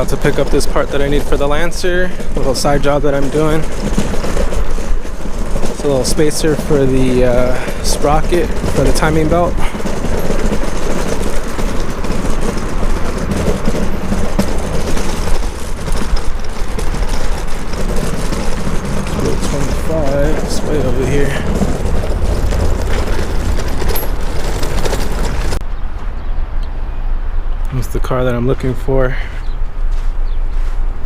about to pick up this part that I need for the Lancer, little side job that I'm doing. It's a little spacer for the sprocket for the timing belt. It's way over here. That's the car that I'm looking for.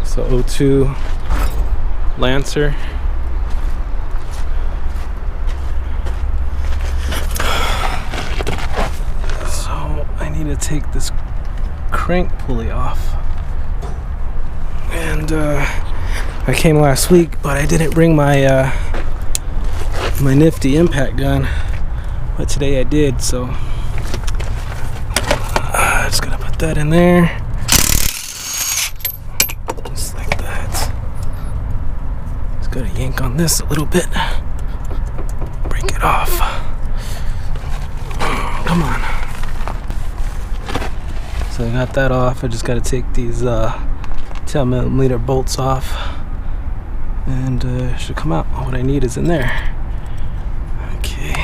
It's a 02 Lancer. So I need to take this crank pulley off. And I came last week, but I didn't bring my my nifty impact gun, but today I did, so just gonna put that in there, just like that. Just gotta yank on this a little bit, break it off. Come on. So I got that off. I just gotta take these 10mm bolts off, and it should come out. What I need is in there. Okay.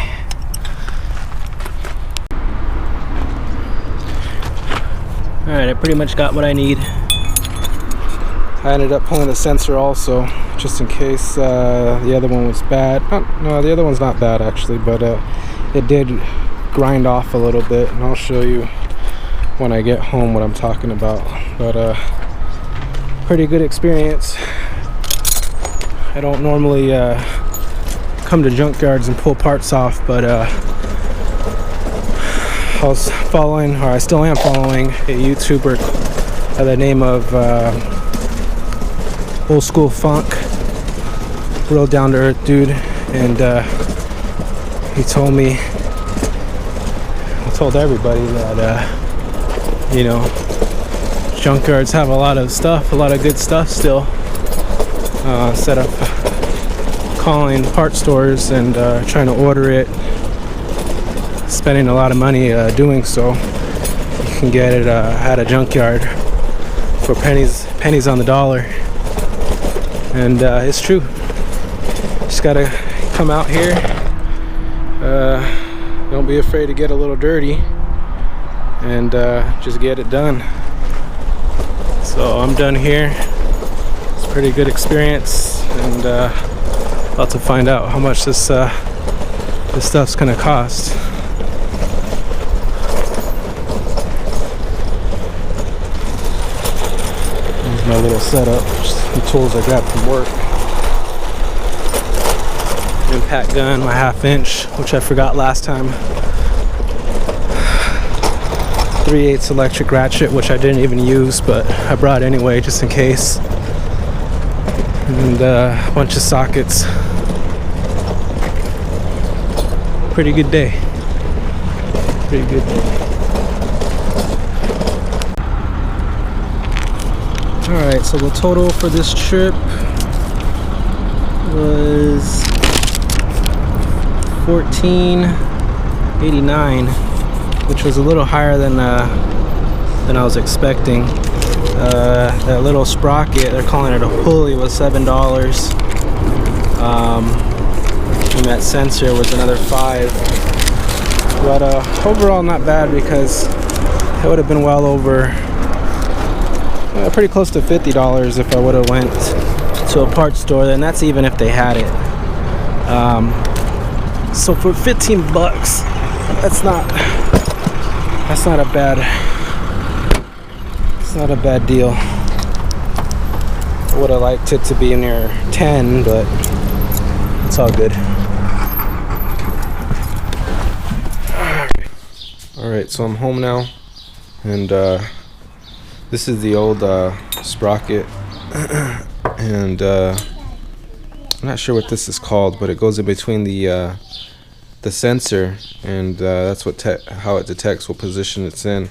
Alright, I pretty much got what I need. I ended up pulling the sensor also, just in case the other one was bad. No, the other one's not bad actually, but it did grind off a little bit, and I'll show you when I get home what I'm talking about. But pretty good experience. I don't normally come to junkyards and pull parts off, but I was following, or I still am following, a YouTuber by the name of Old School Funk, real down to earth dude, and he told me, I told everybody that you know, junkyards have a lot of stuff, a lot of good stuff still. Instead of calling part stores and trying to order it, spending a lot of money doing so, you can get it at a junkyard for pennies on the dollar. And it's true. Just gotta come out here. Don't be afraid to get a little dirty, and just get it done. So I'm done here. It's a pretty good experience, and about to find out how much this stuff's gonna cost. Here's my little setup, just the tools I grabbed from work. Impact gun, my 1/2 inch, which I forgot last time. 3/8 electric ratchet, which I didn't even use, but I brought anyway just in case. And a bunch of sockets. Pretty good day. Pretty good day. Alright, so the total for this trip was $14.89, which was a little higher than I was expecting. That little sprocket, they're calling it a pulley, was $7. And that sensor was another $5. But overall not bad, because it would have been well over, pretty close to $50 if I would have went to a parts store, and that's even if they had it. So for 15 bucks, that's not a bad, it's not a bad deal. I would have liked it to be near 10, but it's all good. Alright, so I'm home now, and this is the old sprocket, and I'm not sure what this is called, but it goes in between the sensor, and that's what how it detects what position it's in.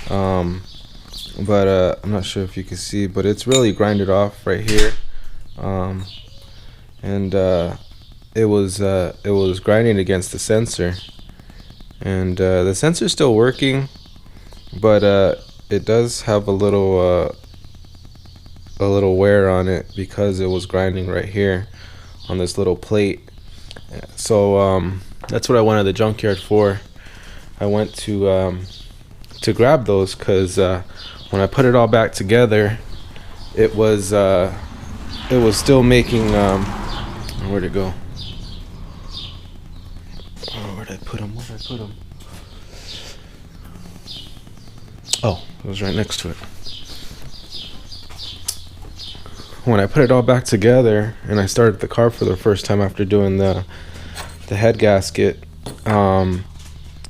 But I'm not sure if you can see, but it's really grinded off right here, and it was grinding against the sensor, and the sensor's still working, but it does have a little a little wear on it because it was grinding right here on this little plate. So that's what I went to the junkyard for. I went to grab those because when I put it all back together, it was still making where'd it go? Oh, where'd I put them? Oh, it was right next to it. When I put it all back together and I started the car for the first time after doing the head gasket,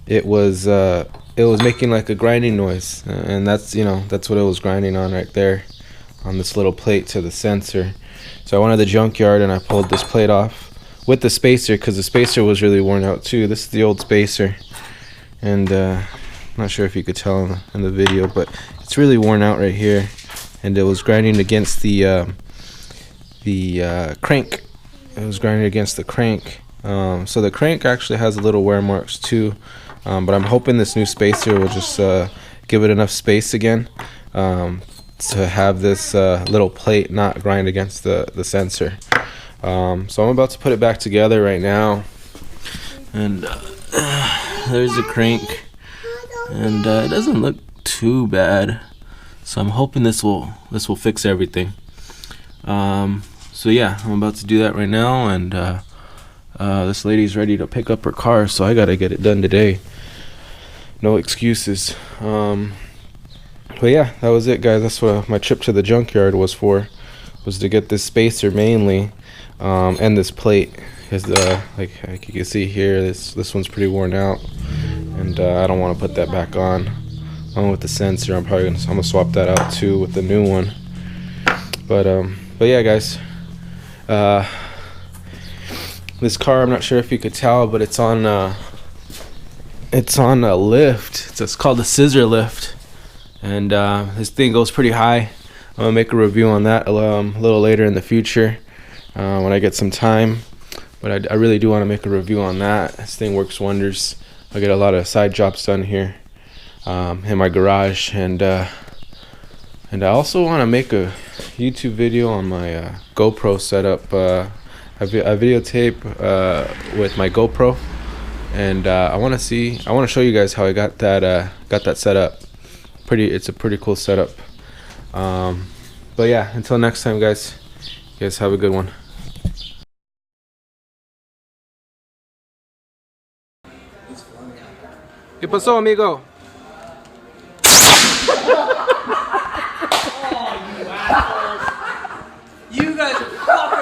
it was making like a grinding noise, and that's what it was grinding on right there on this little plate to the sensor. So I went to the junkyard and I pulled this plate off with the spacer because the spacer was really worn out too. This is the old spacer, and I'm not sure if you could tell in the video, but it's really worn out right here, and it was grinding against the crank. It was grinding against the crank. So the crank actually has a little wear marks too, but I'm hoping this new spacer will just give it enough space again to have this little plate not grind against the sensor. So I'm about to put it back together right now, and there's the crank, and it doesn't look too bad, so I'm hoping this will fix everything. So yeah, I'm about to do that right now, and this lady's ready to pick up her car, so I gotta get it done today. No excuses. But yeah, that was it, guys. That's what my trip to the junkyard was for, was to get this spacer mainly, and this plate. Because like you can see here, this one's pretty worn out, and I don't want to put that back on. Along with the sensor, I'm gonna swap that out too with the new one. But yeah, guys. This car, I'm not sure if you could tell, but it's on a lift. It's called a scissor lift, and this thing goes pretty high. I'm gonna make a review on that a little later in the future when I get some time. But I really do want to make a review on that. This thing works wonders. I get a lot of side jobs done here in my garage, and I also want to make a YouTube video on my GoPro setup. I videotape with my GoPro, and I want to show you guys how I got that set up. It's a pretty cool setup. But yeah, until next time, guys. You guys have a good one. ¿Qué pasó, amigo? You guys are fuckers.